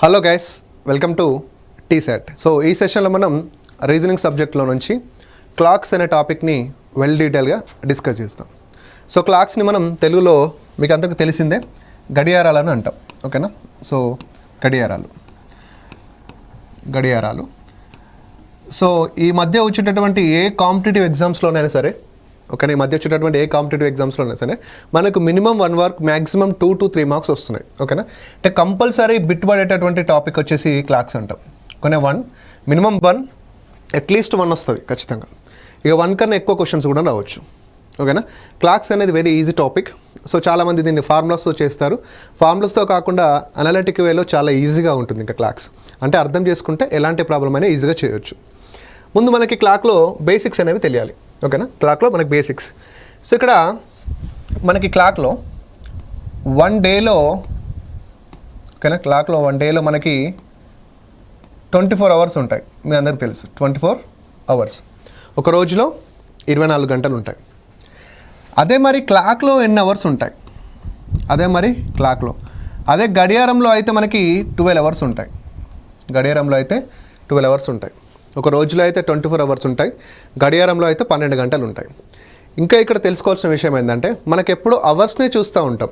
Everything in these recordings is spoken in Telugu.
Hello guys, welcome to TSAT. So ఈ సెషన్లో మనం రీజనింగ్ సబ్జెక్ట్లో నుంచి క్లాక్స్ అనే టాపిక్ని వెల్ డీటెయిల్గా డిస్కస్ చేస్తాం. సో క్లాక్స్ని మనం తెలుగులో మీకు అంతకు తెలిసిందే గడియారాలు అని అంటాం. ఓకేనా? సో గడియారాలు. సో ఈ మధ్య వచ్చేటటువంటి ఏ కాంపిటేటివ్ ఎగ్జామ్స్లోనైనా సరే, ఓకేనా, ఈ మధ్య వచ్చేటటువంటి ఏ కాంపిటేటివ్ ఎగ్జామ్స్లోనైనా సరే మనకు minimum 1 mark, maximum 2 to 3 marks వస్తున్నాయి. ఓకేనా? అంటే కంపల్సరీ బిట్ పడేటటువంటి టాపిక్ వచ్చేసి క్లాక్స్ అంటాం. కానీ మినిమం 1 అట్లీస్ట్ 1 వస్తుంది ఖచ్చితంగా. ఇక 1 కన్నా ఎక్కువ క్వశ్చన్స్ కూడా రావచ్చు. ఓకేనా? క్లాక్స్ అనేది వెరీ ఈజీ టాపిక్. సో చాలామంది దీన్ని ఫార్ములాస్తో చేస్తారు. ఫార్ములాస్తో కాకుండా అనలిటిక్ వేలో చాలా ఈజీగా ఉంటుంది. ఇంకా క్లాక్స్ అంటే అర్థం చేసుకుంటే ఎలాంటి ప్రాబ్లం అయినా ఈజీగా చేయొచ్చు. ముందు మనకి క్లాక్లో బేసిక్స్ అనేవి తెలియాలి. ఓకేనా? క్లాక్లో మనకి బేసిక్స్. సో ఇక్కడ మనకి క్లాక్లో 1 డేలో, ఓకేనా, క్లాక్లో 1 డేలో మనకి 24 అవర్స్ ఉంటాయి. మీ అందరికి తెలుసు 24 అవర్స్. ఒక రోజులో 24 గంటలు ఉంటాయి. అదే మరి క్లాక్లో ఎన్ని అవర్స్ ఉంటాయి? అదే గడియారంలో అయితే మనకి 12 అవర్స్ ఉంటాయి. గడియారంలో అయితే 12 అవర్స్ ఉంటాయి. ఒక రోజులో అయితే 24 అవర్స్ ఉంటాయి. గడియారంలో అయితే 12 గంటలు ఉంటాయి. ఇంకా ఇక్కడ తెలుసుకోవాల్సిన విషయం ఏంటంటే మనకు ఎప్పుడు అవర్స్నే చూస్తూ ఉంటాం.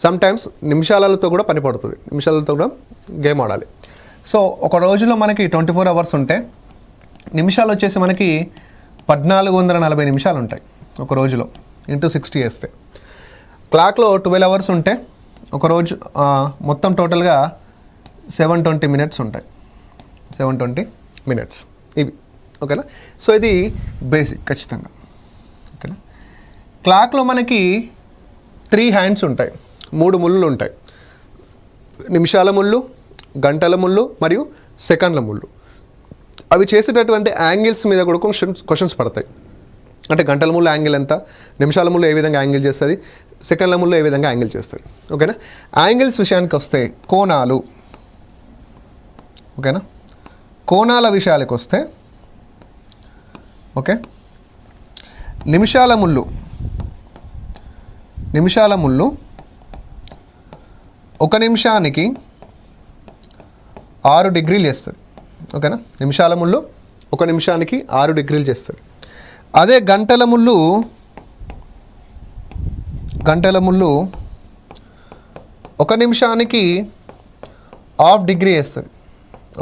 సమ్టైమ్స్ నిమిషాలతో కూడా పని పడుతుంది. నిమిషాలతో కూడా గేమ్ ఆడాలి. సో ఒక రోజులో మనకి 24 అవర్స్ ఉంటే నిమిషాలు వచ్చేసి మనకి 1440 నిమిషాలు ఉంటాయి ఒక రోజులో. ఇంటూ 60 వేస్తే క్లాక్లో 12 అవర్స్ ఉంటే ఒక రోజు మొత్తం టోటల్గా 720 మినిట్స్ ఉంటాయి. 720 మినిట్స్ ఇవి. ఓకేనా? సో ఇది బేసిక్ ఖచ్చితంగా. ఓకేనా? క్లాక్లో మనకి 3 హ్యాండ్స్ ఉంటాయి, 3 ముళ్ళు ఉంటాయి. నిమిషాల ముళ్ళు, గంటల ముళ్ళు మరియు సెకండ్ల ముళ్ళు. అవి చేసేటటువంటి యాంగిల్స్ మీద కూడా క్వశ్చన్స్ పడతాయి. అంటే గంటల ముళ్ళు యాంగిల్ ఎంత, నిమిషాల ముళ్ళు ఏ విధంగా యాంగిల్ చేస్తుంది, సెకండ్ల ముళ్ళు ఏ విధంగా యాంగిల్ చేస్తుంది. ఓకేనా? యాంగిల్స్ విషయానికి వస్తే కోణాలు. ఓకేనా? కోణాల విషయాలకు వస్తే ఓకే, నిమిషాల ముళ్ళు 1 నిమిషానికి 6 డిగ్రీలు చేస్తుంది. ఓకేనా? నిమిషాల ముళ్ళు 1 నిమిషానికి 6 డిగ్రీలు చేస్తుంది. అదే గంటల ముళ్ళు 1 నిమిషానికి ½ డిగ్రీ వేస్తుంది.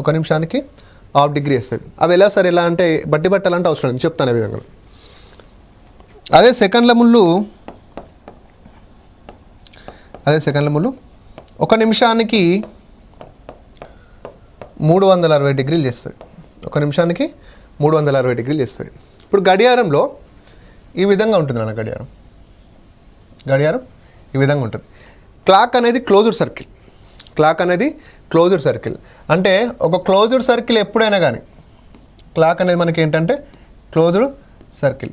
1 నిమిషానికి ½ డిగ్రీ వేస్తుంది. అవి ఎలా సార్, ఎలా అంటే బట్టి పట్టాలంటే అవసరం లేదు, చెప్తాను ఆ విధంగా. అదే సెకండ్ల ముళ్ళు 1 నిమిషానికి 360 డిగ్రీలు చేస్తుంది. 1 నిమిషానికి 360 డిగ్రీలు చేస్తుంది. ఇప్పుడు గడియారంలో ఈ విధంగా ఉంటుంది అన్న. గడియారం ఈ విధంగా ఉంటుంది. క్లాక్ అనేది క్లోజ్డ్ సర్కిల్. అంటే ఒక క్లోజ్డ్ సర్కిల్ ఎప్పుడైనా కానీ, క్లాక్ అనేది మనకి ఏంటంటే క్లోజ్డ్ సర్కిల్.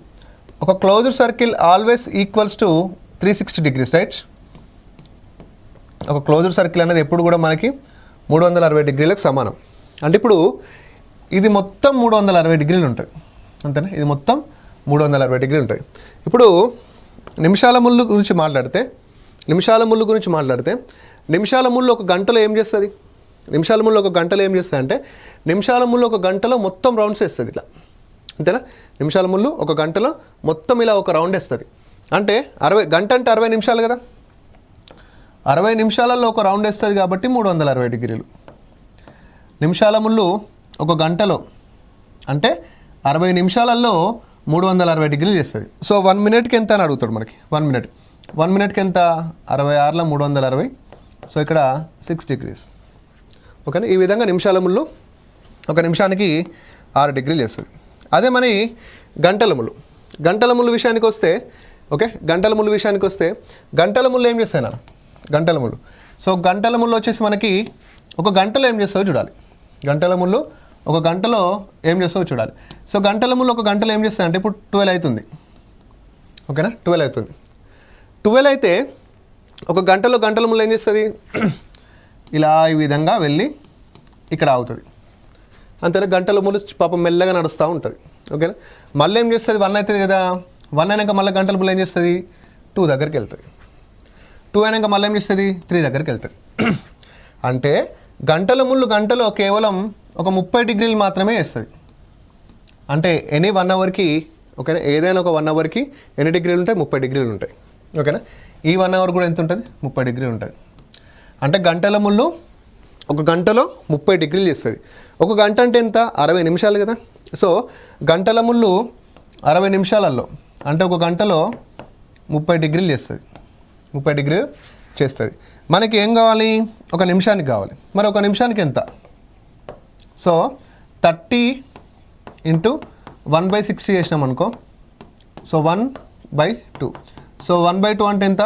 ఒక closed circle always equals to 360 degrees, right? ఒక క్లోజ్డ్ సర్కిల్ అనేది ఎప్పుడు కూడా మనకి 360 డిగ్రీలకు సమానం. అంటే ఇప్పుడు ఇది మొత్తం 360 డిగ్రీలు ఉంటుంది, అంతేనా? ఇది మొత్తం 360 డిగ్రీలు ఉంటుంది. ఇప్పుడు నిమిషాల ముళ్ళు గురించి మాట్లాడితే నిమిషాల ముళ్ళు ఒక గంటలో ఏం చేస్తుంది? నిమిషాల ముళ్ళు ఒక గంటలో మొత్తం రౌండ్స్ వేస్తుంది ఇట్లా, అంతేనా? నిమిషాల ముళ్ళు ఒక గంటలో మొత్తం ఇలా ఒక రౌండ్ వేస్తుంది. అంటే 60 గంట అంటే 60 నిమిషాలు కదా. 60 నిమిషాలలో ఒక రౌండ్ వేస్తుంది కాబట్టి 360 డిగ్రీలు. నిమిషాల ముళ్ళు ఒక గంటలో అంటే 60 నిమిషాలలో 360 డిగ్రీలు చేస్తుంది. సో 1 మినిట్కి ఎంత అని అడుగుతాడు మనకి. 1 మినిట్కి ఎంత? 66లో 360. సో ఇక్కడ 6 డిగ్రీస్. ఓకేనా? ఈ విధంగా నిమిషాల ముళ్ళు 1 నిమిషానికి 6 డిగ్రీలు చేస్తుంది. అదే మరి గంటల ముళ్ళు విషయానికి వస్తే, ఓకే, గంటల ముళ్ళు ఏం చేస్తాయి నాన్న? సో గంటల ముళ్ళు వచ్చేసి మనకి ఒక గంటలో ఏం చేస్తావో చూడాలి. ఒక గంటలో ఏం చేస్తావో చూడాలి. సో గంటల ముళ్ళు ఒక గంటలో ఏం చేస్తాయి అంటే ఇప్పుడు 12 అవుతుంది. ఓకేనా? 12 అవుతుంది. 12 అయితే ఒక గంటల ముళ్ళు ఏం చేస్తుంది? ఇలా ఈ విధంగా వెళ్ళి ఇక్కడ ఆగుతుంది, అంతేనా? గంటల ముళ్ళు పాపం మెల్లగా నడుస్తూ ఉంటుంది. ఓకేనా? మళ్ళీ ఏం చేస్తుంది? 1 అవుతుంది కదా. 1 అయినాక మళ్ళీ గంటల ముళ్ళు ఏం చేస్తుంది? 2 దగ్గరికి వెళ్తుంది. 2 అయినాక మళ్ళీ ఏం చేస్తుంది? 3 దగ్గరికి వెళ్తుంది. అంటే గంటల ముళ్ళు గంటలో కేవలం ఒక 30 డిగ్రీలు మాత్రమే వేస్తుంది. అంటే ఎనీ 1 అవర్కి ఓకేనా, ఏదైనా ఒక 1 అవర్కి ఎన్ని డిగ్రీలు ఉంటాయి? 30 డిగ్రీలు ఉంటాయి. ఓకేనా, ఈ 1 అవర్ కూడా ఎంత ఉంటుంది? 30 డిగ్రీలు ఉంటుంది. అంటే గంటల ముళ్ళు ఒక గంటలో 30 డిగ్రీలు చేస్తుంది. ఒక గంట అంటే ఎంత? 60 నిమిషాలు కదా. సో గంటల ముళ్ళు 60 నిమిషాలలో అంటే ఒక గంటలో 30 డిగ్రీలు చేస్తుంది. 30 డిగ్రీలు చేస్తుంది. మనకి ఏం కావాలి? ఒక నిమిషానికి కావాలి. మరి ఒక నిమిషానికి ఎంత? సో 30 ఇంటూ 1/60 చేసినాం అనుకో. సో 1/2. సో 1/2 అంటే ఎంత?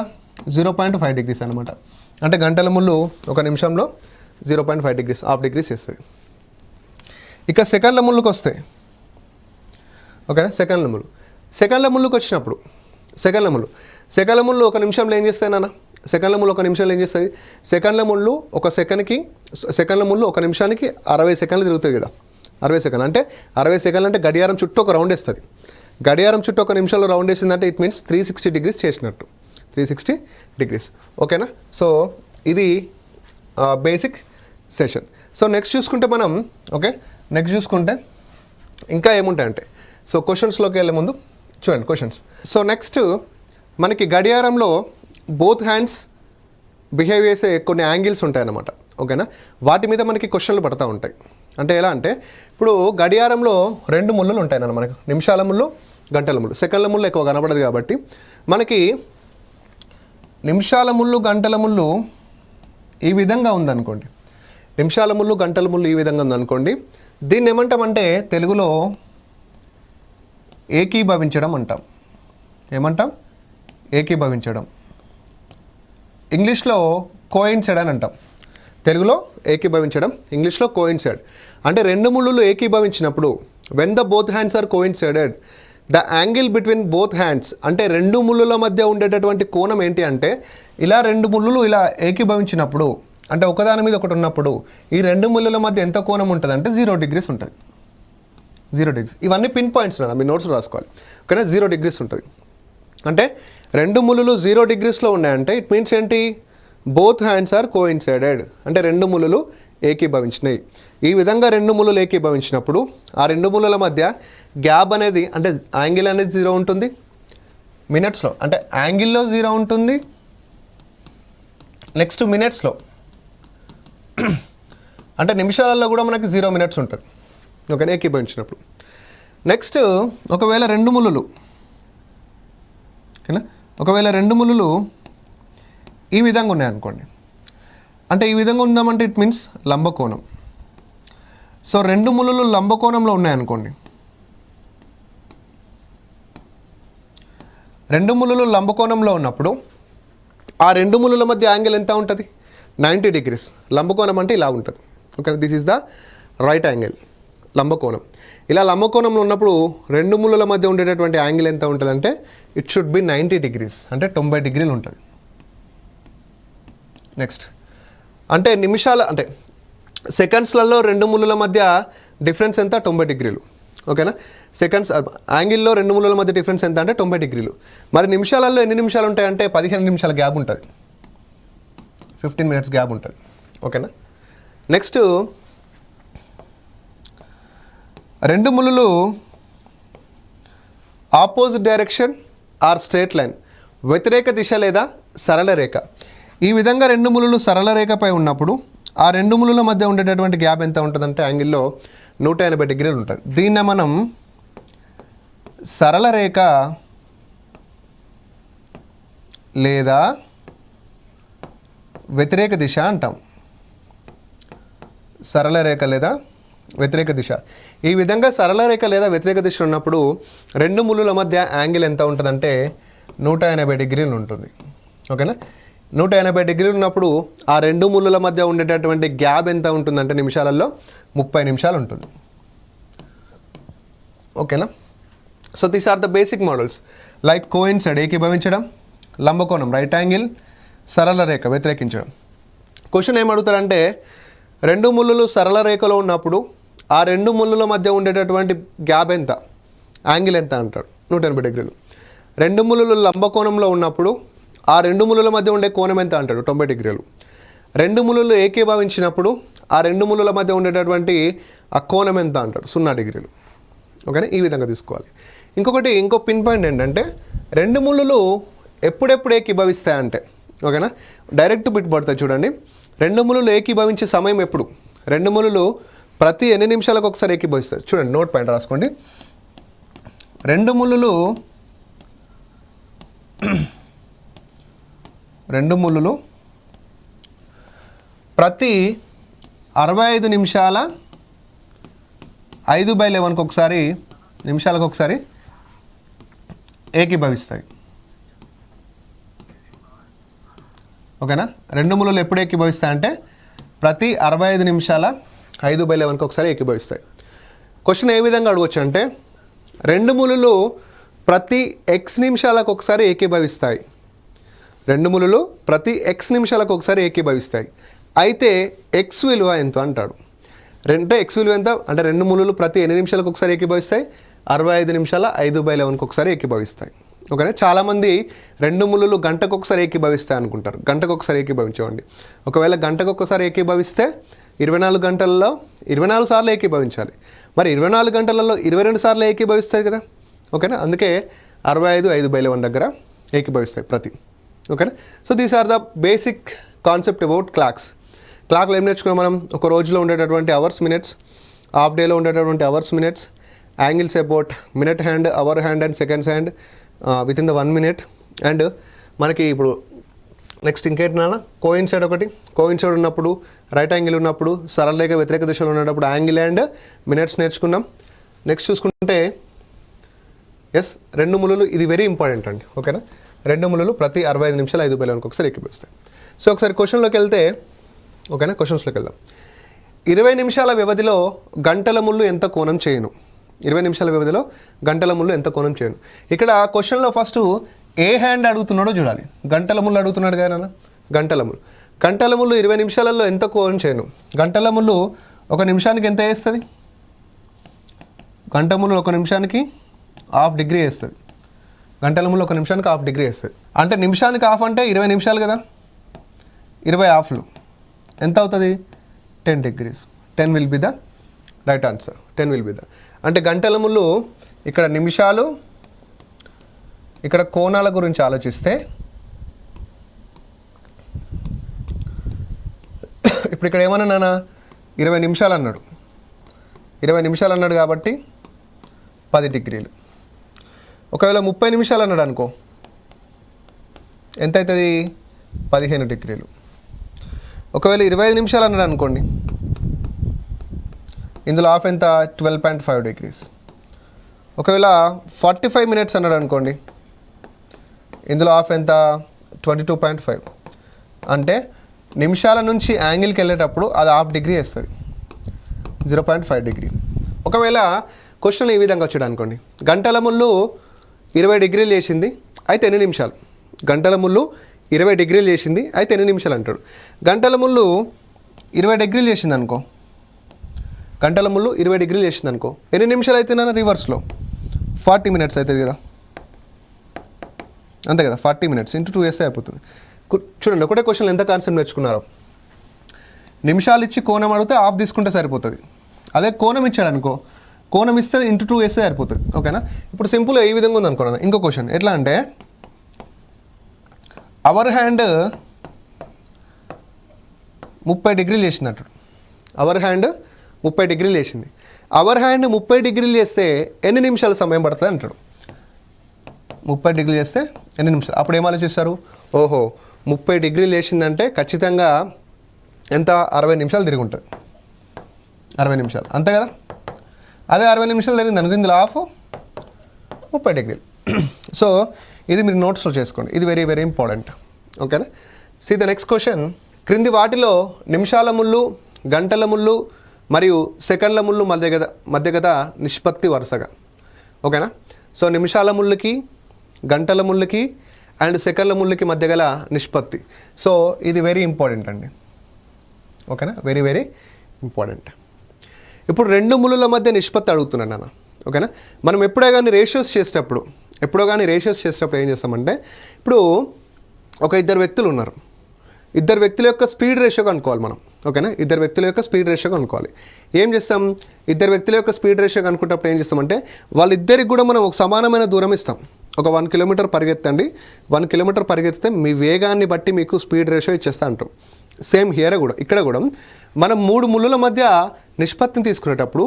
0.5 డిగ్రీస్ అనమాట. అంటే గంటల ముళ్ళు ఒక నిమిషంలో 0.5 డిగ్రీస్, హాఫ్ డిగ్రీస్ చేస్తుంది. ఇక సెకండ్ల ముళ్ళుకి వస్తే ఓకేనా, సెకండ్ల ముళ్ళుకి వచ్చినప్పుడు సెకండ్ల ముళ్ళు ఒక నిమిషంలో ఏం చేస్తాయి నాన్న? సెకండ్ల ముళ్ళు ఒక నిమిషంలో ఏం చేస్తుంది? సెకండ్ల ముళ్ళు ఒక నిమిషానికి 60 సెకండ్లు తిరుగుతుంది కదా. 60 సెకండ్లు అంటే 60 సెకండ్లు అంటే గడియారం చుట్టూ ఒక రౌండ్ వేస్తుంది. గడియారం చుట్టూ ఒక నిమిషంలో రౌండ్ వేసిందంటే ఇట్ మీన్స్ 360 డిగ్రీస్ చేసినట్టు. 360 డిగ్రీస్. ఓకేనా. సో ఇది బేసిక్ సెషన్. సో నెక్స్ట్ చూసుకుంటే మనం ఇంకా ఏముంటాయంటే, సో క్వశ్చన్స్లోకి వెళ్ళే ముందు చూడండి క్వశ్చన్స్. సో నెక్స్ట్ మనకి గడియారంలో బోత్ హ్యాండ్స్ బిహేవ్ చేసే కొన్ని యాంగిల్స్ ఉంటాయన్నమాట. ఓకేనా, వాటి మీద మనకి క్వశ్చన్లు పడతా ఉంటాయి. అంటే ఎలా అంటే, ఇప్పుడు గడియారంలో 2 ముళ్ళులు ఉంటాయి అన్న మనకు, నిమిషాల ముళ్ళు, గంటల ముళ్ళు. సెకండ్ల ముళ్ళు ఎక్కువ కనబడదు కాబట్టి మనకి నిమిషాల ముళ్ళు, గంటల ముళ్ళు ఈ విధంగా ఉందనుకోండి. నిమిషాల ముళ్ళు, గంటల ముళ్ళు ఈ విధంగా ఉందనుకోండి. దీన్ని ఏమంటామంటే తెలుగులో ఏకీభవించడం అంటాం. ఏమంటాం? ఏకీభవించడం. ఇంగ్లీష్లో కోయిన్సైడ్ అని అంటాం. తెలుగులో ఏకీభవించడం, ఇంగ్లీష్లో కోయిన్సైడ్. అంటే 2 ముళ్ళులు ఏకీభవించినప్పుడు when the both hands are coincided the angle between both hands, అంటే 2 ముళ్ళుల మధ్య ఉండేటటువంటి కోణం ఏంటి అంటే, ఇలా 2 ముళ్ళులు ఇలా ఏకీభవించినప్పుడు, అంటే ఒకదాని మీద ఒకటి ఉన్నప్పుడు ఈ 2 ముళ్ళుల మధ్య ఎంత కోణం ఉంటుంది అంటే 0 డిగ్రీస్ ఉంటుంది. 0 డిగ్రీస్. ఇవన్నీ పిన్ పాయింట్స్ నా మీ నోట్స్ రాసుకోవాలి. ఓకేనా, 0 డిగ్రీస్ ఉంటుంది. అంటే 2 ముళ్ళులు 0 డిగ్రీస్లో ఉన్నాయంటే ఇట్ మీన్స్ ఏంటి? బోత్ హ్యాండ్స్ ఆర్ కోయిన్సైడెడ్, అంటే 2 ముళ్ళులు ఏకీభవించినాయి. ఈ విధంగా 2 ముళ్ళులు ఏకీభవించినప్పుడు ఆ 2 ముళ్ళుల మధ్య గ్యాప్ అనేది, అంటే యాంగిల్ అనేది 0 ఉంటుంది. మినిట్స్లో అంటే యాంగిల్లో 0 ఉంటుంది. నెక్స్ట్ మినిట్స్లో అంటే నిమిషాలలో కూడా మనకి 0 మినిట్స్ ఉంటుంది. ఓకేనా, ఏకీభవించినప్పుడు. నెక్స్ట్ ఒకవేళ 2 ముళ్ళులు, ఓకేనా, ఒకవేళ 2 ముళ్ళులు ఈ విధంగా ఉన్నాయనుకోండి. అంటే ఈ విధంగా ఉందామంటే ఇట్ మీన్స్ లంబకోణం. సో 2 ముళ్ళులు లంబకోణంలో ఉన్నాయనుకోండి. 2 ముళ్ళులు లంబకోణంలో ఉన్నప్పుడు ఆ 2 ముళ్ళుల మధ్య యాంగిల్ ఎంత ఉంటుంది? 90 డిగ్రీస్. లంబకోణం అంటే ఇలా ఉంటుంది. Okay, this is the right angle, లంబకోణం. ఇలా లంబకోణంలో ఉన్నప్పుడు 2 ముళ్ళుల మధ్య ఉండేటటువంటి యాంగిల్ ఎంత ఉంటుంది అంటే ఇట్ షుడ్ బి 90 డిగ్రీస్, అంటే 90 డిగ్రీలు ఉంటుంది. నెక్స్ట్ అంటే అంటే సెకండ్స్లలో 2 ముళ్ళుల మధ్య డిఫరెన్స్ ఎంత? 90 డిగ్రీలు. ఓకేనా, సెకండ్స్ యాంగిల్లో 2 ముళ్ళుల మధ్య డిఫరెన్స్ ఎంత అంటే 90 డిగ్రీలు. మరి నిమిషాలలో ఎన్ని నిమిషాలు ఉంటాయంటే 15 నిమిషాల గ్యాప్ ఉంటుంది. 15 మినిట్స్ గ్యాప్ ఉంటుంది. ఓకేనా. నెక్స్ట్ 2 ముళ్ళులు opposite direction or straight line, వ్యతిరేక దిశ లేదా సరళ రేఖ. ఈ విధంగా 2 ముళ్ళులు సరళ రేఖపై ఉన్నప్పుడు ఆ 2 ముళ్ళుల మధ్య ఉండేటటువంటి గ్యాప్ ఎంత ఉంటుందంటే యాంగిల్లో 180 డిగ్రీలు ఉంటుంది. దీన్ని మనం సరళ రేఖ లేదా వ్యతిరేక దిశ అంటాం. సరళ రేఖ లేదా వ్యతిరేక దిశ. ఈ విధంగా సరళ రేఖ లేదా వ్యతిరేక దిశ ఉన్నప్పుడు 2 ముళ్ళుల మధ్య యాంగిల్ ఎంత ఉంటుందంటే 180 డిగ్రీలు ఉంటుంది. ఓకేనా, 180 డిగ్రీలు ఉన్నప్పుడు ఆ 2 ముళ్ళుల మధ్య ఉండేటటువంటి గ్యాప్ ఎంత ఉంటుందంటే నిమిషాలలో 30 నిమిషాలు ఉంటుంది. ఓకేనా. So these are the basic models like coincide ఏకీభవించడం, లంబకోణం రైట్ యాంగిల్, సరళ రేఖ వ్యతిరేకించడం. క్వశ్చన్ ఏం అడుగుతారంటే 2 ముళ్ళులు సరళ రేఖలో ఉన్నప్పుడు ఆ 2 ముళ్ళుల మధ్య ఉండేటటువంటి గ్యాప్ ఎంత, యాంగిల్ ఎంత అంటాడు. 180 డిగ్రీలు. 2 ముళ్ళులు లంబకోణంలో ఉన్నప్పుడు ఆ 2 ముళ్ళుల మధ్య ఉండే కోణం ఎంత అంటాడు. 90 డిగ్రీలు. 2 ముళ్ళులు ఏకీభవించినప్పుడు ఆ రెండు ముళ్ళుల మధ్య ఉండేటటువంటి ఆ కోణం ఎంత అంటాడు, 0 డిగ్రీలు. ఓకేనా, ఈ విధంగా తీసుకోవాలి. ఇంకో పిన్ పాయింట్ ఏంటంటే రెండు ముళ్ళులు ఎప్పుడెప్పుడు ఏకీభవిస్తాయంటే, ఓకేనా, డైరెక్ట్ బిట్ పడతాయి చూడండి. రెండు ముళ్ళులు ఏకీభవించే సమయం ఎప్పుడు? రెండు ముళ్ళులు ప్రతి ఎన్ని నిమిషాలకు ఒకసారి ఏకీభవిస్తాయి చూడండి, నోట్ పాయింట్ రాసుకోండి. రెండు ముళ్ళులు ప్రతి 65 నిమిషాల 5/11 ఒకసారి నిమిషాలకు ఒకసారి ఏకీభవిస్తాయి. ఓకేనా, రెండు ముళ్ళులు ఎప్పుడు ఏకీభవిస్తాయి అంటే ప్రతి 65 నిమిషాల 5/11 ఒకసారి ఏకీభవిస్తాయి. క్వశ్చన్ ఏ విధంగా అడగవచ్చు అంటే రెండు ముళ్ళులు ప్రతి x నిమిషాలకు ఒకసారి ఏకీభవిస్తాయి. రెండు ముళ్ళులు ప్రతి x నిమిషాలకు ఒకసారి ఏకీభవిస్తాయి. అయితే x విలువ ఎంత అంటాడు. అంటే x విలువ ఎంత అంటే రెండు ముళ్ళులు ప్రతి ఎన్ని నిమిషాలకు ఒకసారి ఏకీభవిస్తాయి? 65 నిమిషాల 5/11 ఒకసారి ఏకీభవిస్తాయి. ఓకేనా, చాలామంది రెండు ముళ్ళులు గంటకు ఒకసారి ఏకీభవిస్తాయి అనుకుంటారు. గంటకు ఒకసారి ఏకీభవించవండి. ఒకవేళ గంటకు ఒకసారి ఏకీభవిస్తే 24 గంటల్లో 24 సార్లు ఏకీభవించాలి. మరి 24 గంటలలో 22 సార్లు ఏకీభవిస్తాయి కదా. ఓకేనా, అందుకే 65 5/11 దగ్గర ఏకీభవిస్తాయి ప్రతి. ఓకేనా, so these are the basic concept about clocks. క్లాక్లో ఏం నేర్చుకున్నాం మనం? ఒక రోజులో ఉండేటటువంటి అవర్స్ మినిట్స్, హాఫ్ డేలో ఉండేటటువంటి hours minutes, angles about minute hand, hour hand and seconds hand with in the 1 minute. And మనకి ఇప్పుడు నెక్స్ట్ ఇంకేంటన్నా కోయిన్సైడ్ ఒకటి, కోయిన్సైడ్ ఉన్నప్పుడు, రైట్ యాంగిల్ ఉన్నప్పుడు, సరళరేఖ వ్యతిరేక దిశలో ఉన్నప్పుడు యాంగిల్ అండ్ మినిట్స్ నేర్చుకున్నాం. నెక్స్ట్ చూసుకుంటే ఎస్ రెండు ముళ్ళులు, ఇది వెరీ ఇంపార్టెంట్ అండి. ఓకేనా, రెండు ముళ్ళులు ప్రతి 65 నిమిషాలు 5/11 ఒకసారి ఏకీభవిస్తాయి. సో ఒకసారి క్వశ్చన్లోకి వెళ్తే, ఓకేనా, క్వశ్చన్స్లోకి వెళ్దాం. 20 నిమిషాల వ్యవధిలో గంటల ముళ్ళు ఎంత కోణం చేయను? 20 నిమిషాల వ్యవధిలో గంటల ముళ్ళు ఎంత కోణం చేయను? ఇక్కడ క్వశ్చన్లో ఫస్ట్ ఏ హ్యాండ్ అడుగుతున్నాడో చూడాలి. గంటల ముళ్ళు అడుగుతున్నాడు కదా, గంటల ముళ్ళు. గంటల ముళ్ళు 20 నిమిషాలలో ఎంత కోణం చేయను? గంటల ముళ్ళు ఒక నిమిషానికి ఎంత వేస్తుంది? గంట ముళ్ళు ఒక నిమిషానికి 1/2 డిగ్రీ వేస్తుంది. గంటల ముళ్ళు ఒక నిమిషానికి 1/2 డిగ్రీ వేస్తుంది. అంటే నిమిషానికి 1/2 అంటే 20 నిమిషాలు కదా, 20 హాఫ్లు ఎంత అవుతుంది? 10 degrees. 10 will be the right answer. 10 will be the, అంటే గంటల ముళ్ళు ఇక్కడ నిమిషాలు, ఇక్కడ కోణాల గురించి ఆలోచిస్తే ఇప్పుడు ఇక్కడ ఏమన్నా 20 నిమిషాలు అన్నాడు, 20 నిమిషాలు అన్నాడు కాబట్టి 10 డిగ్రీలు. ఒకవేళ 30 నిమిషాలు అన్నాడు అనుకో, ఎంత అవుతుంది? 15 డిగ్రీలు. ఒకవేళ 25 నిమిషాలు అన్నాడు అనుకోండి, ఇందులో హాఫ్ ఎంత? 12.5 degrees. ఒకవేళ 45 minutes అన్నాడు అనుకోండి, ఇందులో హాఫ్ ఎంత? 22.5. అంటే నిమిషాల నుంచి యాంగిల్కి వెళ్ళేటప్పుడు అది 1/2 డిగ్రీ వేస్తుంది, 0.5 degree. ఒకవేళ క్వశ్చన్ ఈ విధంగా వచ్చాడు అనుకోండి, గంటల ముళ్ళు 20 డిగ్రీలు చేసింది అయితే ఎన్ని నిమిషాలు? గంటల ముళ్ళు 20 డిగ్రీలు చేసింది అయితే ఎన్ని నిమిషాలు అంటాడు. గంటల ముళ్ళు 20 డిగ్రీలు చేసింది అనుకో, గంటల ముళ్ళు 20 డిగ్రీలు చేసింది అనుకో, ఎన్ని నిమిషాలు అయితే నా రివర్స్లో 40 minutes అవుతుంది కదా, అంతే కదా. 40 minutes ఇంటూ 2 వేస్తే అయిపోతుంది. చూడండి ఒకటే క్వశ్చన్ ఎంత కాన్సెప్ట్ నేర్చుకున్నారో. నిమిషాలు ఇచ్చి కోణం అడిగితే 1/2 తీసుకుంటే సరిపోతుంది. అదే కోణం ఇచ్చాడు అనుకో, కోణం ఇస్తే ఇంటూ 2 వేస్తే సరిపోతుంది. ఓకేనా, ఇప్పుడు సింపుల్గా ఈ విధంగా ఉంది అనుకున్నాను. ఇంకో క్వశ్చన్ ఎట్లా అంటే అవర్ హ్యాండ్ 30 డిగ్రీలు చేసింది అంటాడు. అవర్ హ్యాండ్ 30 డిగ్రీలు చేసింది. అవర్ హ్యాండ్ 30 డిగ్రీలు చేస్తే ఎన్ని నిమిషాల సమయం పడుతుంది అంటాడు. 30 డిగ్రీలు చేస్తే ఎన్ని నిమిషాలు? అప్పుడు ఏం ఆలోచిస్తారు? ఓహో 30 డిగ్రీలు చేసిందంటే ఖచ్చితంగా ఎంత? 60 నిమిషాలు తిరిగి ఉంటుంది. 60 నిమిషాలు అంతే కదా. అదే 60 నిమిషాలు జరిగింది అనుకో, ఇందులో హాఫ్ 30 డిగ్రీలు. సో ఇది మీరు నోట్స్లో చేసుకోండి, ఇది వెరీ వెరీ ఇంపార్టెంట్. ఓకేనా, సీ ద నెక్స్ట్ క్వశ్చన్. క్రింది వాటిలో నిమిషాల ముళ్ళు, గంటల ముళ్ళు మరియు సెకండ్ల ముళ్ళు మధ్యగత నిష్పత్తి వరుసగా. ఓకేనా, సో నిమిషాల ముళ్ళకి, గంటల ముళ్ళకి అండ్ సెకండ్ల ముళ్ళకి మధ్య గల నిష్పత్తి. సో ఇది వెరీ ఇంపార్టెంట్ అండి. ఓకేనా, వెరీ వెరీ ఇంపార్టెంట్. ఇప్పుడు రెండు ముళ్ళుల మధ్య నిష్పత్తి అడుగుతున్నాను నాన్న. ఓకేనా, మనం ఎప్పుడో కానీ రేషియోస్ చేసేటప్పుడు ఏం చేస్తామంటే, ఇప్పుడు ఒక ఇద్దరు వ్యక్తులు ఉన్నారు, ఇద్దరు వ్యక్తుల యొక్క స్పీడ్ రేషియో కనుక్కోవాలి మనం. ఓకేనా, ఇద్దరు వ్యక్తుల యొక్క స్పీడ్ రేషియో కనుక్కోవాలి. ఏం చేస్తాం, ఇద్దరు వ్యక్తుల యొక్క స్పీడ్ రేషియో కనుక్కుంటప్పుడు ఏం చేస్తామంటే వాళ్ళిద్దరికి కూడా మనం ఒక సమానమైన దూరం ఇస్తాం. ఒక 1 కిలోమీటర్ పరిగెత్తండి, 1 కిలోమీటర్ పరిగెత్తితే మీ వేగాన్ని బట్టి మీకు స్పీడ్ రేషియో ఇచ్చేస్తా అంటాం. సేమ్ హియర్ కూడా, ఇక్కడ కూడా మనం 3 ముళ్ళుల మధ్య నిష్పత్తిని తీసుకునేటప్పుడు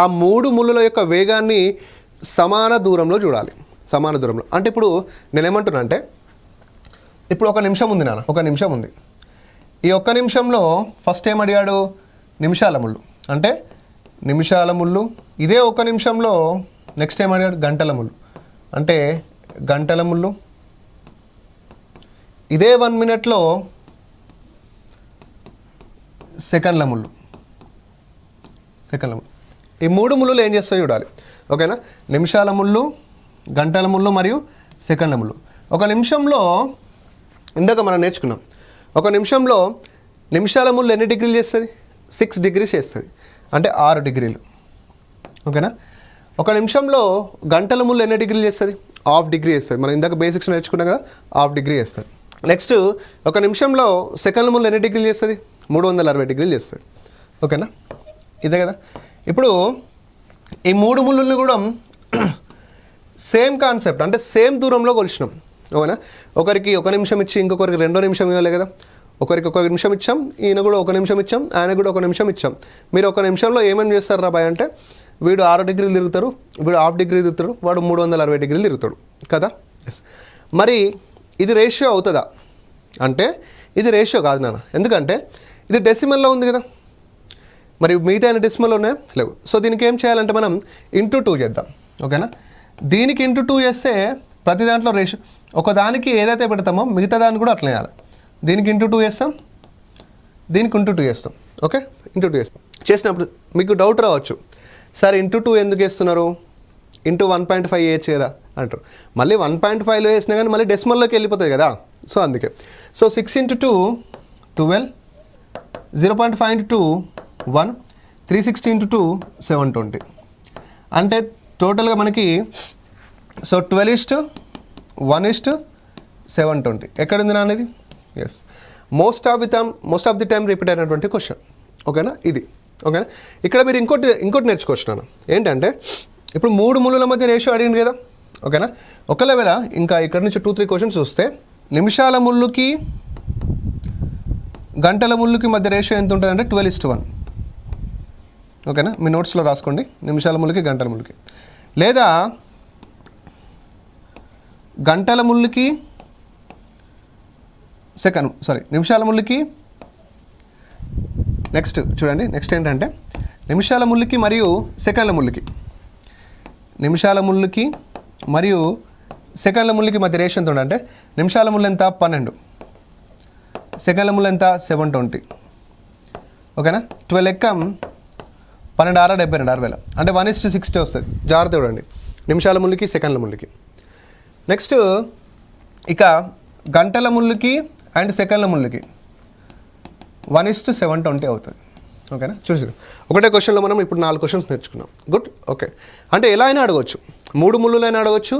ఆ 3 ముళ్ళుల యొక్క వేగాన్ని సమాన దూరంలో చూడాలి. సమాన దూరంలో అంటే ఇప్పుడు నేనేమంటున్నా అంటే, ఇప్పుడు 1 నిమిషం ఉంది నాన్న, 1 నిమిషం ఉంది. ఈ 1 నిమిషంలో ఫస్ట్ ఏం అడిగాడు, నిమిషాల ముళ్ళు, అంటే నిమిషాల ముళ్ళు. ఇదే 1 నిమిషంలో నెక్స్ట్ ఏం అడిగాడు, గంటల ముళ్ళు, అంటే గంటల ముళ్ళు. ఇదే 1 మినిట్లో సెకండ్ల ముళ్ళు, సెకండ్ల ముళ్ళు. ఈ 3 ముళ్ళు ఏం చేస్తాయో చూడాలి. ఓకేనా, నిమిషాల ముళ్ళు, గంటల ముళ్ళు మరియు సెకండ్ల ముళ్ళు. 1 నిమిషంలో ఇందాక మనం నేర్చుకున్నాం, 1 నిమిషంలో నిమిషాల ముళ్ళు ఎన్ని డిగ్రీలు చేస్తుంది, 6 డిగ్రీస్ చేస్తుంది, అంటే 6 డిగ్రీలు. ఓకేనా, 1 నిమిషంలో గంటల ముళ్ళు ఎన్ని డిగ్రీలు చేస్తుంది, ½ డిగ్రీ చేస్తుంది. మనం ఇందాక బేసిక్స్ నేర్చుకున్నాం కదా, ½ డిగ్రీ చేస్తుంది. నెక్స్ట్ 1 నిమిషంలో సెకండ్ల ముళ్ళు ఎన్ని డిగ్రీలు చేస్తుంది, 360 డిగ్రీలు చేస్తుంది. ఓకేనా, ఇదే కదా. ఇప్పుడు ఈ 3 ముళ్ళుల్ని కూడా సేమ్ కాన్సెప్ట్, అంటే సేమ్ దూరంలో కొలిచినాం. ఓకేనా, ఒకరికి 1 నిమిషం ఇచ్చి ఇంకొకరికి 2 నిమిషం ఇవ్వాలి కదా. ఒకరికి 1 నిమిషం ఇచ్చాం, ఈయన కూడా 1 నిమిషం ఇచ్చాం, ఆయన కూడా 1 నిమిషం ఇచ్చాం. మీరు 1 నిమిషంలో ఏమేమి చేస్తారు రా బాయ్ అంటే, వీడు 6 డిగ్రీలు తిరుగుతారు, వీడు ½ డిగ్రీ తిరుగుతాడు, వాడు 360 డిగ్రీలు తిరుగుతాడు కదా. ఎస్, మరి ఇది రేషియో అవుతుందా అంటే ఇది రేషియో కాదు నాన్న, ఎందుకంటే ఇది డెసిమల్లో ఉంది కదా. మరి మిగతా అయిన డెసిమల్ ఉన్నాయా, లేవు. సో దీనికి ఏం చేయాలంటే మనం × 2 చేద్దాం. ఓకేనా, దీనికి × 2 చేస్తే ప్రతి దాంట్లో రేషియో ఒకదానికి ఏదైతే పెడతామో మిగతా దాన్ని కూడా అట్లా వేయాలి. దీనికి × 2 చేస్తాం, దీనికి × 2 చేస్తాం. ఓకే, × 2 చేస్తాం. చేసినప్పుడు మీకు డౌట్ రావచ్చు, సార్ × 2 ఎందుకు వేస్తున్నారు, × 1.5 వేయచ్చు కదా అంటారు. మళ్ళీ 1.5లో వేసినా కానీ మళ్ళీ డెసిమల్లోకి వెళ్ళిపోతుంది కదా. సో అందుకే, సో 6 × 2 12, 0.5 × 2 1, 360 × 2 720. అంటే టోటల్గా మనకి సో 12:1:720 ఎక్కడుంది నా అనేది. Yes, most of the time repeat అయినటువంటి క్వశ్చన్. ఓకేనా, ఇది. ఓకేనా, ఇక్కడ మీరు ఇంకోటి నేర్చుకోవచ్చు నాన్న. ఏంటంటే ఇప్పుడు 3 ముళ్ళుల మధ్య రేషియో అడిగింది కదా. ఓకేనా, ఒకవేళ ఇంకా ఇక్కడ నుంచి 2-3 క్వశ్చన్స్ చూస్తే నిమిషాల ముళ్ళుకి గంటల ముళ్ళుకి మధ్య రేషియో ఎంత ఉంటుంది అంటే 12:1. ఓకేనా, మీ నోట్స్లో రాసుకోండి, నిమిషాల ముళ్ళుకి గంటల ముళ్ళుకి. లేదా గంటల ముళ్ళుకి నిమిషాల ముళ్ళుకి. నెక్స్ట్ చూడండి, నెక్స్ట్ ఏంటంటే నిమిషాల ముళ్ళుకి మరియు సెకండ్ల ముళ్ళుకి, నిమిషాల ముళ్ళుకి మరియు సెకండ్ల ముళ్ళుకి మధ్య రేషియో ఎంత ఉందంటే నిమిషాల ముళ్ళు ఎంత 12, సెకండ్ల ముళ్ళు ఎంత 720. ఓకేనా, 12 ఎక్కం 12 6 72 60,000, అంటే 1:60 వస్తుంది. జాగ్రత్త చూడండి, నిమిషాల ముళ్ళుకి సెకండ్ల ముళ్ళుకి. నెక్స్ట్ ఇక గంటల ముళ్ళుకి అండ్ సెకండ్ల ముళ్ళుకి 1:720 అవుతుంది. ఓకేనా, చూసి ఒకటే క్వశ్చన్లో మనం ఇప్పుడు 4 క్వశ్చన్స్ నేర్చుకున్నాం. గుడ్. ఓకే, అంటే ఎలా అయినా అడగవచ్చు, 3 ముళ్ళులైనా అడగవచ్చు,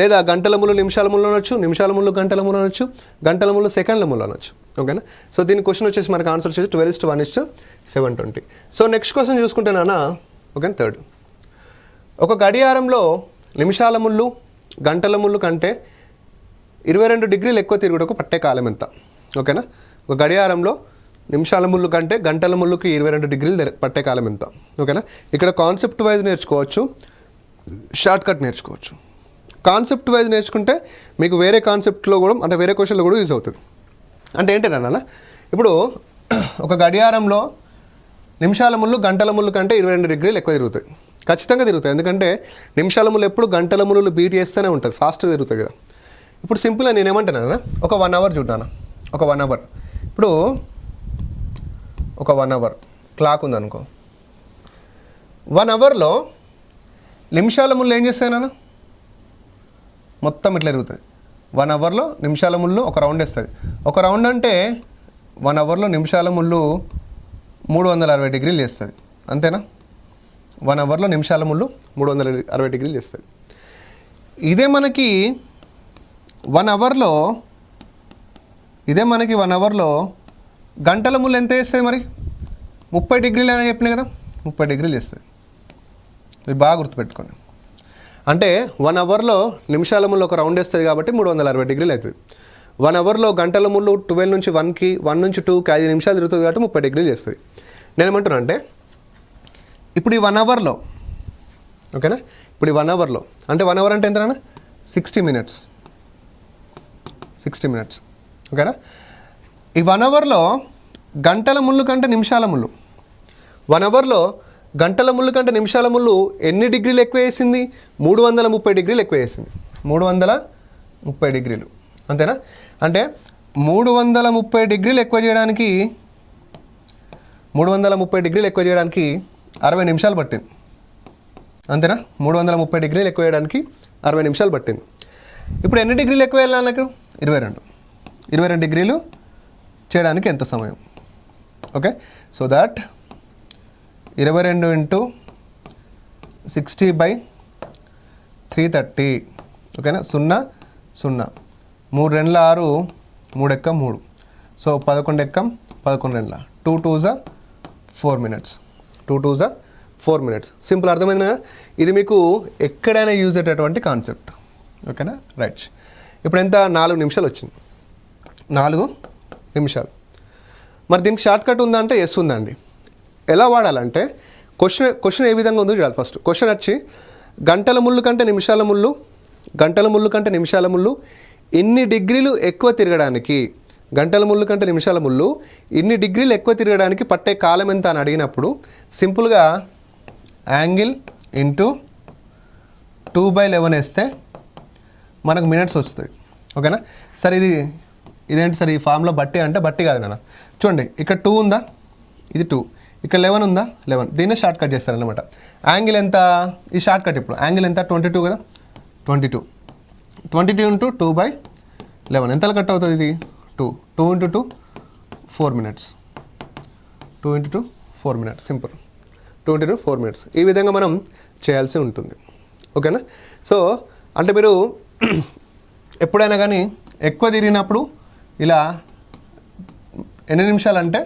లేదా గంటల ముళ్ళు నిమిషాల ముళ్ళు అనొచ్చు, నిమిషాల ముళ్ళు గంటల ముళ్ళు అనొచ్చు, గంటల ముళ్ళు సెకండ్ల ముళ్ళు అనొచ్చు. ఓకేనా, సో దీని క్వశ్చన్ వచ్చేసి మనకు ఆన్సర్ వచ్చేసి 12:1:720. సో నెక్స్ట్ క్వశ్చన్ చూసుకుంటే నాన్న, ఓకే, థర్డ్. ఒక గడియారంలో నిమిషాల ముళ్ళు గంటల ముళ్ళు కంటే 22 డిగ్రీలు ఎక్కువ తిరుగుటకు పట్టే కాలం ఎంత. ఓకేనా, ఒక గడియారంలో నిమిషాల ముళ్ళు కంటే గంటల ముళ్ళుకి 22 డిగ్రీలు పట్టే కాలం ఎంత. ఓకేనా, ఇక్కడ కాన్సెప్ట్ వైజ్ నేర్చుకోవచ్చు, షార్ట్ కట్ నేర్చుకోవచ్చు. కాన్సెప్ట్ వైజ్ నేర్చుకుంటే మీకు వేరే కాన్సెప్ట్లో కూడా, అంటే వేరే క్వశ్చన్లో కూడా యూజ్ అవుతుంది. అంటే ఏంటన్నా, ఇప్పుడు ఒక గడియారంలో నిమిషాల ముళ్ళు గంటల ముళ్ళు కంటే 22 డిగ్రీలు ఎక్కువ తిరుగుతాయి, ఖచ్చితంగా తిరుగుతాయి. ఎందుకంటే నిమిషాల ముళ్ళు ఎప్పుడు గంటల ముళ్ళు బీట్ చేస్తూనే ఉంటుంది, ఫాస్ట్గా తిరుగుతుంది కదా. ఇప్పుడు సింపుల్గా నేనేమంటానా, ఒక 1 అవర్ చూడానా, ఒక 1 అవర్. ఇప్పుడు ఒక 1 అవర్ క్లాక్ ఉందనుకో, 1 అవర్లో నిమిషాల ముళ్ళు ఏం చేస్తాయన్నా, మొత్తం ఇట్లా తిరుగుతుంది. 1 అవర్లో నిమిషాల ముళ్ళు ఒక రౌండ్ వేస్తుంది. ఒక రౌండ్ అంటే 1 అవర్లో నిమిషాల ముళ్ళు 360 డిగ్రీలు చేస్తుంది, అంతేనా. 1 అవర్లో నిమిషాల ముళ్ళు 360 డిగ్రీలు చేస్తుంది. ఇదే మనకి 1 అవర్లో గంటల ముళ్ళు ఎంత వేస్తుంది మరి 30 డిగ్రీలు అని చెప్పినా కదా 30 డిగ్రీలు వేస్తుంది. మీరు బాగా గుర్తుపెట్టుకోండి. అంటే 1 అవర్లో నిమిషాల ముళ్ళు ఒక రౌండ్ వేస్తుంది కాబట్టి 360 డిగ్రీలు అవుతుంది. 1 అవర్లో గంటల ముళ్ళు 12 నుంచి 1కి 1 నుంచి 2కి 5 నిమిషాలు తిరుగుతుంది కాబట్టి 30 డిగ్రీలు చేస్తుంది. నేను ఏమంటున్నా అంటే ఇప్పుడు ఈ 1 అవర్లో ఓకేనా, ఇప్పుడు ఈ 1 అవర్లో అంటే 1 అవర్ అంటే ఎంతనా 60 మినిట్స్ ఓకేనా. ఈ 1 అవర్లో గంటల ముళ్ళు కంటే నిమిషాల ముళ్ళు 1 అవర్లో గంటల ముళ్ళు కంటే నిమిషాల ముళ్ళు ఎన్ని డిగ్రీలు ఎక్కువ వేసింది 330 డిగ్రీలు ఎక్కువ వేసింది. 330 డిగ్రీలు అంతేనా. అంటే 330 డిగ్రీలు ఎక్కువ చేయడానికి 60 నిమిషాలు పట్టింది అంతేనా. 330 డిగ్రీలు ఎక్కువ చేయడానికి 60 నిమిషాలు పట్టింది. ఇప్పుడు ఎన్ని డిగ్రీలు ఎక్కువ వెళ్ళాలి నాకు 22 డిగ్రీలు చేయడానికి ఎంత సమయం. ఓకే, సో దట్ 22 ఇంటూ 60/330 ఓకేనా. 0 0 3 2 6 3 ఎక్కం 3 సో 11 ఎక్కం 11 2 2 2 4 మినిట్స్ 2 2 4 మినిట్స్. సింపుల్, అర్థమైంది కదా. ఇది మీకు ఎక్కడైనా యూజ్ అయ్యేటటువంటి కాన్సెప్ట్ ఓకేనా. రైట్, ఇప్పుడు ఎంత 4 నిమిషాలు వచ్చింది 4 నిమిషాలు. మరి దీనికి షార్ట్ కట్ ఉందా అంటే ఎస్ ఉందండి. ఎలా వాడాలంటే క్వశ్చన్ ఏ విధంగా ఉందో చూడాలి. ఫస్ట్ క్వశ్చన్ వచ్చి గంటల ముళ్ళు కంటే నిమిషాల ముళ్ళు ఇన్ని డిగ్రీలు ఎక్కువ తిరగడానికి ఇన్ని డిగ్రీలు ఎక్కువ తిరగడానికి పట్టే కాలం ఎంత అని అడిగినప్పుడు సింపుల్గా యాంగిల్ ఇంటూ 2/11 వేస్తే మనకు మినిట్స్ వస్తుంది ఓకేనా. సరే ఇదేంటి సార్ ఈ ఫామ్లో బట్టి అంటే బట్టి కాదు నాన్న. చూడండి ఇక్కడ 2 ఉందా, ఇది 2, ఇక్కడ 11 ఉందా 11, దీన్నే షార్ట్ కట్ చేస్తారనమాట. యాంగిల్ ఎంత ఈ షార్ట్ కట్ ఇప్పుడు యాంగిల్ ఎంత 22 కదా 22 ఇంటూ 2/11 ఎంతలో కట్ అవుతుంది ఇది 2 into 2 4 minutes 2 into 2 4 minutes simple 2 into 4 minutes. ఈ విధంగా మనం చేయాల్సి ఉంటుంది ఓకేనా. సో అంటే మీరు ఎప్పుడైనా కానీ ఎక్కువ తిరిగినప్పుడు ఇలా ఎన్ని నిమిషాలు అంటే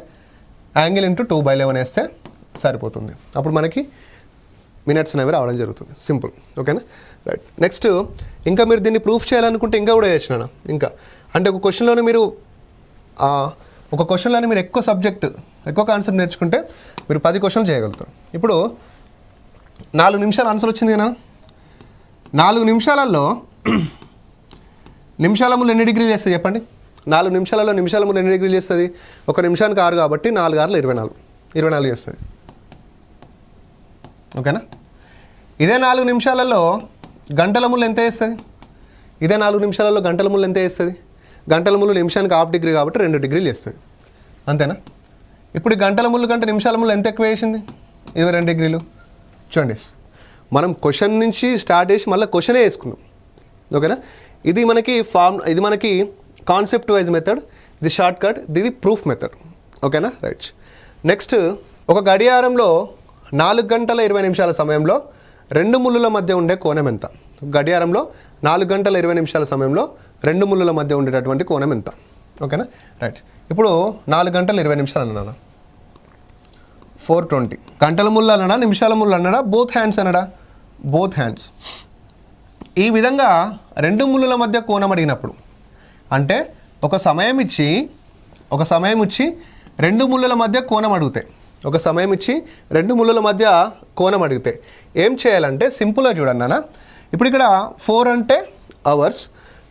యాంగిల్ ఇంటూ 2/11 వేస్తే సరిపోతుంది. అప్పుడు మనకి మినిట్స్ అనేవి రావడం జరుగుతుంది. సింపుల్ ఓకేనా. రైట్, నెక్స్ట్ ఇంకా మీరు దీన్ని ప్రూఫ్ చేయాలనుకుంటే ఇంకా కూడా చేసినా ఇంకా అంటే ఒక క్వశ్చన్లోనే మీరు ఎక్కువ సబ్జెక్ట్ ఎక్కువ కాన్సెప్ట్ నేర్చుకుంటే మీరు 10 క్వశ్చన్లు చేయగలుగుతారు. ఇప్పుడు 4 నిమిషాలు ఆన్సర్ వచ్చింది కదా. 4 నిమిషాలలో నిమిషాల ముళ్ళు ఎన్ని డిగ్రీలు చేస్తుంది చెప్పండి. 4 నిమిషాలలో నిమిషాల ముళ్ళు ఎన్ని డిగ్రీలు చేస్తుంది? 1 నిమిషానికి 6 కాబట్టి 4 6 24 చేస్తుంది ఓకేనా. ఇదే 4 నిమిషాలలో గంటల ముళ్ళు ఎంత వేస్తుంది? గంటల ముళ్ళు నిమిషానికి 1/2 డిగ్రీ కాబట్టి 2 డిగ్రీలు వేస్తుంది అంతేనా. ఇప్పుడు గంటల ముళ్ళు కంటే నిమిషాల ముళ్ళు ఎంత ఎక్కువ వేసింది? 22 డిగ్రీలు. చూడండి మనం క్వశ్చన్ నుంచి స్టార్ట్ చేసి మళ్ళీ క్వశ్చనే వేసుకున్నాం ఓకేనా. ఇది మనకి కాన్సెప్ట్ వైజ్ మెథడ్, ఇది షార్ట్ కట్, ఇది ప్రూఫ్ మెథడ్ ఓకేనా. రైట్, నెక్స్ట్ ఒక గడియారంలో 4 గంటల 20 నిమిషాల సమయంలో 2 ముళ్ళుల మధ్య ఉండే కోణం ఎంత? గడియారంలో 4 గంటల 20 నిమిషాల సమయంలో 2 ముళ్ళుల మధ్య ఉండేటటువంటి కోణం ఎంత ఓకేనా. రైట్, ఇప్పుడు 4 గంటల 20 నిమిషాలు అన్నాడా 420, గంటల ముళ్ళు అన్నాడా నిమిషాల ముళ్ళు అన్నాడా బోత్ హ్యాండ్స్. ఈ విధంగా 2 ముళ్ళుల మధ్య కోణం అడిగినప్పుడు అంటే ఒక సమయం ఇచ్చి 2 ముళ్ళుల మధ్య కోణం అడిగితే ఏం చేయాలంటే సింపుల్గా చూడండి నాన్న. ఇప్పుడు ఇక్కడ 4 అంటే అవర్స్,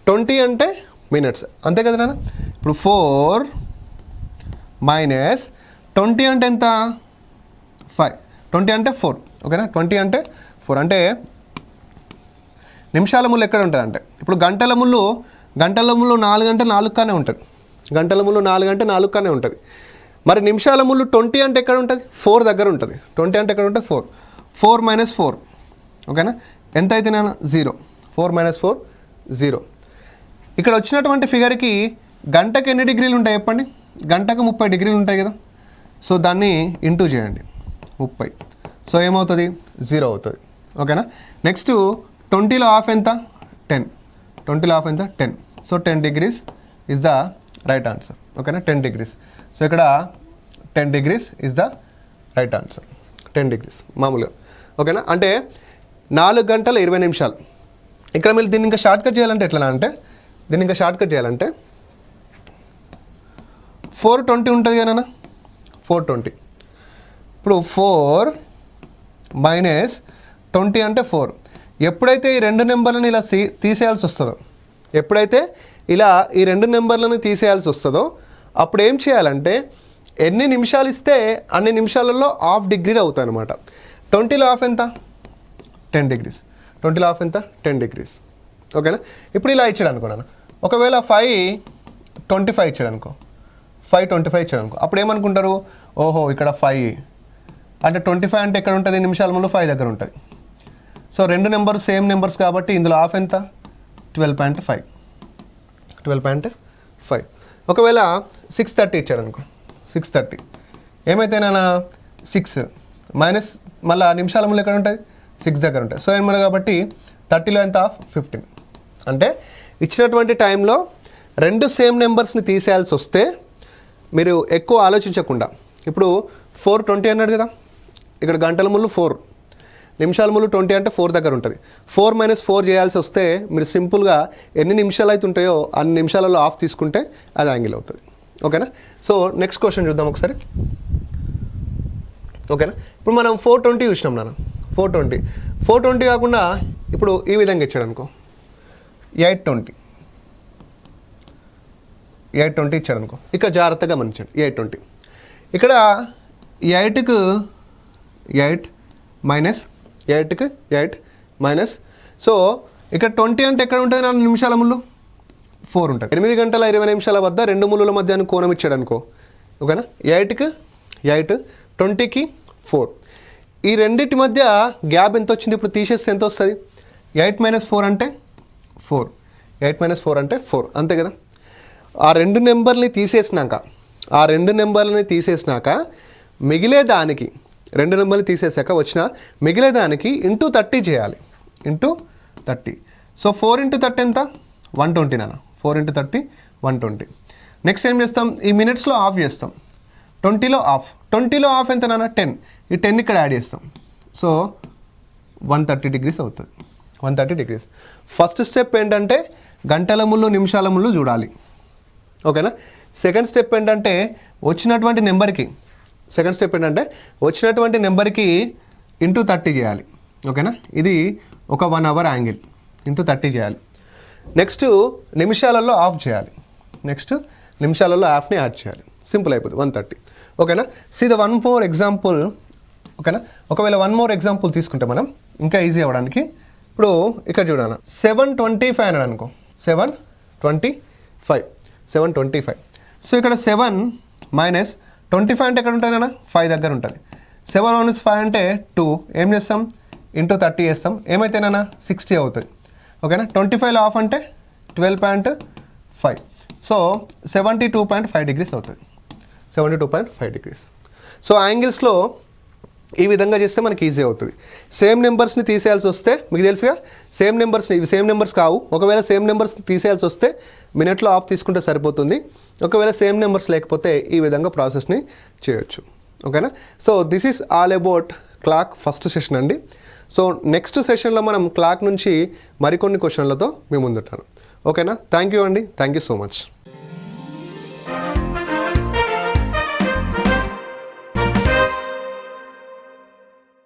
20 అంటే మినిట్స్ అంతే కదా నాన్న. ఇప్పుడు 4 - 20 అంటే ఎంత 5, 20 అంటే 4 ఓకేనా. 20 అంటే 4 అంటే నిమిషాల ముళ్ళు ఎక్కడ ఉంటుంది అంటే ఇప్పుడు గంటల ముళ్ళు 4 అంటే 4 కానే ఉంటుంది. మరి నిమిషాల ముళ్ళు 20 అంటే ఎక్కడ ఉంటుంది? 4 దగ్గర ఉంటుంది. 20 అంటే ఎక్కడ ఉంటుంది? 4 - 4 ఓకేనా. ఎంత అయితే నేను 0, 4 - 4 0. ఇక్కడ వచ్చినటువంటి ఫిగర్కి గంటకు ఎన్ని డిగ్రీలు ఉంటాయి చెప్పండి? గంటకు 30 డిగ్రీలు ఉంటాయి కదా. సో దాన్ని ఇంటూ చేయండి 30, సో ఏమవుతుంది 0 అవుతుంది ఓకేనా. నెక్స్ట్ 20లో హాఫ్ ఎంత 10, 20లో హాఫ్ ఎంత 10, so 10 degrees is the right answer. ఓకేనా, 10 degrees. సో ఇక్కడ 10 degrees is the right answer. 10 degrees మామూలుగా. ఓకేనా, అంటే 4 గంటల 20 నిమిషాలు. ఇక్కడ మీరు దీన్ని ఇంకా షార్ట్ కట్ చేయాలంటే ఎట్లా అంటే, దీన్ని ఇంకా షార్ట్ కట్ చేయాలంటే 420 ఉంటుంది కదా, 420. ఇప్పుడు 4 మైనస్ 20 అంటే 4. ఎప్పుడైతే ఈ రెండు నెంబర్లను ఇలా తీసేయాల్సి వస్తుందో, ఎప్పుడైతే ఇలా ఈ రెండు నెంబర్లను తీసేయాల్సి వస్తుందో అప్పుడు ఏం చేయాలంటే ఎన్ని నిమిషాలు ఇస్తే అన్ని నిమిషాలలో హాఫ్ డిగ్రీ అవుతాయి అనమాట. 20లో హాఫ్ ఎంత? 10 degrees. 20లో హాఫ్ ఎంత? 10 degrees. ఓకేనా, ఇప్పుడు ఇలా ఇచ్చాడు అనుకో నాన్న. ఒకవేళ 5:25 ఇచ్చాడు అనుకో, 5:25 ఇచ్చాడు అనుకో, అప్పుడు ఏమనుకుంటారు, ఓహో ఇక్కడ 5 అంటే 25 అంటే ఎక్కడ ఉంటుంది? నిమిషాల ముందు 5 దగ్గర ఉంటుంది. సో రెండు నెంబర్ సేమ్ నెంబర్స్ కాబట్టి ఇందులో హాఫ్ ఎంత? 12.5. 12.5. ఒకవేళ 6:30 ఇచ్చాడు అనుకో, 6:30 ఏమైతే నాన్న 6 మైనస్ మళ్ళీ నిమిషాల ముందు ఎక్కడ ఉంటుంది? 6 దగ్గర ఉంటుంది. సో ఏమన్నా కాబట్టి 30లో ఎంత? హాఫ్ 15. అంటే ఇచ్చినటువంటి టైంలో రెండు సేమ్ నెంబర్స్ని తీసేయాల్సి వస్తే మీరు ఎక్కువ ఆలోచించకుండా, ఇప్పుడు 4:20 అన్నాడు కదా, ఇక్కడ గంటల ముళ్ళు 4, నిమిషాల ముళ్ళు 20 అంటే 4 దగ్గర ఉంటుంది. 4 - 4 చేయాల్సి వస్తే మీరు సింపుల్గా ఎన్ని నిమిషాలు అయితే ఉంటాయో అన్ని నిమిషాలలో ఆఫ్ తీసుకుంటే అది యాంగిల్ అవుతుంది. ఓకేనా, సో నెక్స్ట్ క్వశ్చన్ చూద్దాం ఒకసారి. ఓకేనా, ఇప్పుడు మనం 420 చూసినాం నాన్న. 420 కాకుండా ఇప్పుడు ఈ విధంగా ఇచ్చాడు అనుకో, 820 ఇచ్చాడు అనుకో. ఇక్కడ జాగ్రత్తగా గమనించండి, 820 ఇక్కడ 8కు 8 మైనస్ 8కు 8 మైనస్. సో ఇక్కడ 20 అంటే ఎక్కడ ఉంటుంది? 4 నిమిషాల ముళ్ళు 4 ఉంటుంది. 8 గంటల 20 నిమిషాల వద్ద రెండు ముళ్ళుల మధ్య కోణం ఇచ్చాడు అనుకో. ఓకేనా, 8కు 8 20కి 4. ఈ రెండింటి మధ్య గ్యాప్ ఎంత వచ్చింది? ఇప్పుడు తీసేస్తే ఎంత వస్తుంది? 8 - 4 అంటే 4. 8 - 4 అంటే 4, అంతే కదా. ఆ రెండు నెంబర్ని తీసేసినాక మిగిలేదానికి, రెండు నెంబర్ని తీసేసాక వచ్చిన మిగిలేదానికి ఇంటూ 30 చేయాలి. ఇంటూ 30. సో 4 × 30 ఎంత? 120 నాన్న. 4 × 30 120. నెక్స్ట్ ఏం చేస్తాం? ఈ మినిట్స్లో ఆఫ్ చేస్తాం. 20లో ఆఫ్ ఎంత నాన్న? 10. ఈ 10 ఇక్కడ యాడ్ చేస్తాం. సో 130 degrees అవుతుంది. 130 degrees. ఫస్ట్ స్టెప్ ఏంటంటే గంటల ముళ్ళు నిమిషాల ముళ్ళు చూడాలి. ఓకేనా, సెకండ్ స్టెప్ ఏంటంటే వచ్చినటువంటి నెంబర్కి ఇంటూ 30 చేయాలి. ఓకేనా, ఇది ఒక 1 hour యాంగిల్, ఇంటూ 30 చేయాలి. నెక్స్ట్ నిమిషాలలో ఆఫ్ చేయాలి. నిమిషాలలో ఆఫ్ని యాడ్ చేయాలి. సింపుల్ అయిపోతుంది, 130. ఓకేనా, see the one more example. ఓకేనా, ఒకవేళ వన్ మోర్ ఎగ్జాంపుల్ తీసుకుంటే మనం ఇంకా ఈజీ అవ్వడానికి, ఇప్పుడు ఇక్కడ చూడాలి 725 అన్నాడు అనుకో. 725. సో ఇక్కడ 7 మైనస్ 25 అంటే ఎక్కడ ఉంటుంది అన్న? 5 దగ్గర ఉంటుంది. 7 - 5 అంటే 2. ఏం చేస్తాం? ఇంటూ 30 చేస్తాం. ఏమైతేనన్నా 60 అవుతుంది. ఓకేనా, 25లో ఆఫ్ అంటే 12.5. సో 72.5 degrees అవుతుంది. 72.5 degrees. సో యాంగిల్స్లో ఈ విధంగా చేస్తే మనకి ఈజీ అవుతుంది. సేమ్ నెంబర్స్ని తీసేయాల్సి వస్తే మీకు తెలుసుగా, ఇవి సేమ్ నెంబర్స్ కావు. ఒకవేళ సేమ్ నెంబర్స్ తీసేయాల్సి వస్తే మినిట్లో ఆఫ్ తీసుకుంటే సరిపోతుంది. ఒకవేళ సేమ్ నెంబర్స్ లేకపోతే ఈ విధంగా ప్రాసెస్ని చేయొచ్చు. ఓకేనా, so this is all about clock first session అండి. సో నెక్స్ట్ సెషన్లో మనం క్లాక్ నుంచి మరికొన్ని క్వశ్చన్లతో మీ ముందుంటాను. ఓకేనా, థ్యాంక్ యూ అండి. Thank you so much.